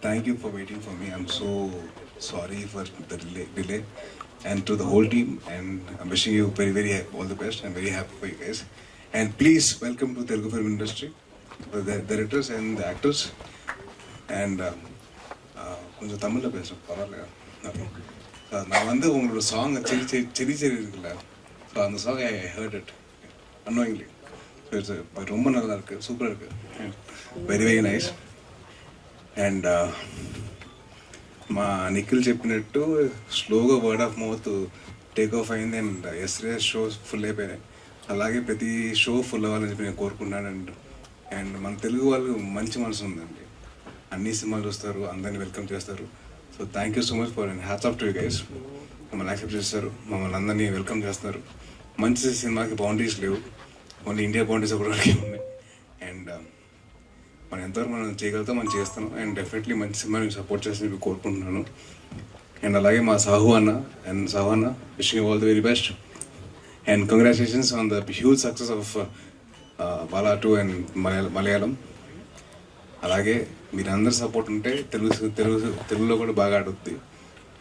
thank you for waiting for me. I'm so sorry for the delay. And to the whole team, and I'm wishing you very all the best. I'm very happy for you guys. And please welcome to Telugu film industry, the directors and the actors. And கொஞ்சம் தமிழில் பேசுகிறேன் பரவாயில்ல. நான் வந்து உங்களோட song செரி இருக்குல்ல, so அந்த song I heard it annoyingly. ரொம்ப நல்லா இருக்குது, சூப்பராக இருக்குது, వెరీ నైస్. అండ్ మా నిఖిల్ చెప్పినట్టు స్లోగా word of mouth take off అయింది. అండ్ ఎస్రే షోస్ ఫుల్ అయిపోయినాయి. అలాగే ప్రతి షో ఫుల్ అవ్వాలని చెప్పి నేను కోరుకున్నాను. అండ్ మన తెలుగు వాళ్ళు మంచి మనసు ఉందండి, అన్ని సినిమాలు చూస్తారు, అందరినీ వెల్కమ్ చేస్తారు. So thank you so much for and hats off to you guys. మమ్మల్ని యాక్సెప్ట్ చేస్తారు, మమ్మల్ని అందరినీ వెల్కమ్ చేస్తున్నారు. మంచి సినిమాకి బౌండరీస్ లేవు, ఓన్లీ ఇండియా బౌండరీస్ ఒకటి ఉన్నాయి. అండ్ మనం ఎంతవరకు మనం చేయగలుగుతాం మనం చేస్తాను. అండ్ డెఫినెట్లీ మంచి సినిమా నేను సపోర్ట్ చేసి కోరుకుంటున్నాను. అండ్ అలాగే మా సాహు అన్న wishing all the very best. And congratulations on the huge success of Bala 2 and Malayalam. అలాగే మీరు అందరి సపోర్ట్ ఉంటే తెలుగులో కూడా బాగా ఆడుద్ది.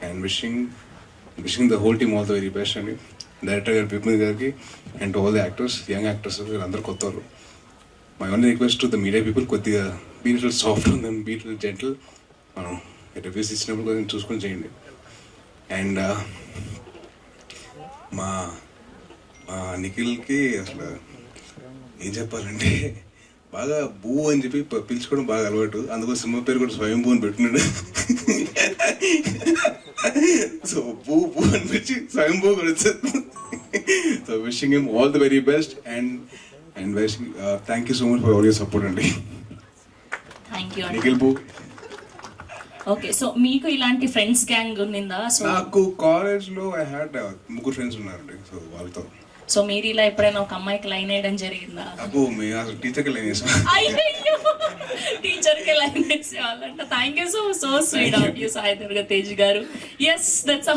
And wishing the whole team all the very best అండి. డైరెక్టర్ గారు పిప్మిల్ గారికి and to all the actors, young actors, వీళ్ళందరూ కొత్త వాళ్ళు. My only request to the media people, కొద్దిగా బీ లిటిల్ సాఫ్ట్ ఉందని, బీ లిటిల్ జెంటల్. మనం రివ్యూస్ ఇచ్చినప్పుడు కొంచెం చూసుకొని చేయండి. అండ్ మా నిఖిల్కి అసలు ఏం చెప్పాలంటే బాగా బూ అని చెప్పి పిలుచుకోవడం బాగా అలవాటు. అందుకోసం సినిమా పేరు కూడా స్వయంభూ అని పెట్టినాడు. సో బూ అని పిలిచి స్వయంభూ కూడా వచ్చారు. So wishing him all the very best. And thank you so much for all your support అండి. థ్యాంక్ యూ నిఖిల్ బూ. ఓకే, సో మీకు ఇలాంటి ఫ్రెండ్స్ గ్యాంగ్ ఉన్నిందా? సో నాకు కాలేజ్లో ఐ హ్యాడ్ 3 ఫ్రెండ్స్ ఉన్నారండి. సో వాళ్ళతో సో మీరు ఇలా ఎప్పుడైనా ఒక అమ్మాయికి లైన్ వేయడం జరిగిందా? అబ్బో మేము అసలు టీచర్కి లైన్ వేసాం. టీచర్కి లైన్ వేసేవాళ్ళంట. Thank you so sweet of you Sai Durga Tej గారు. Yes, that's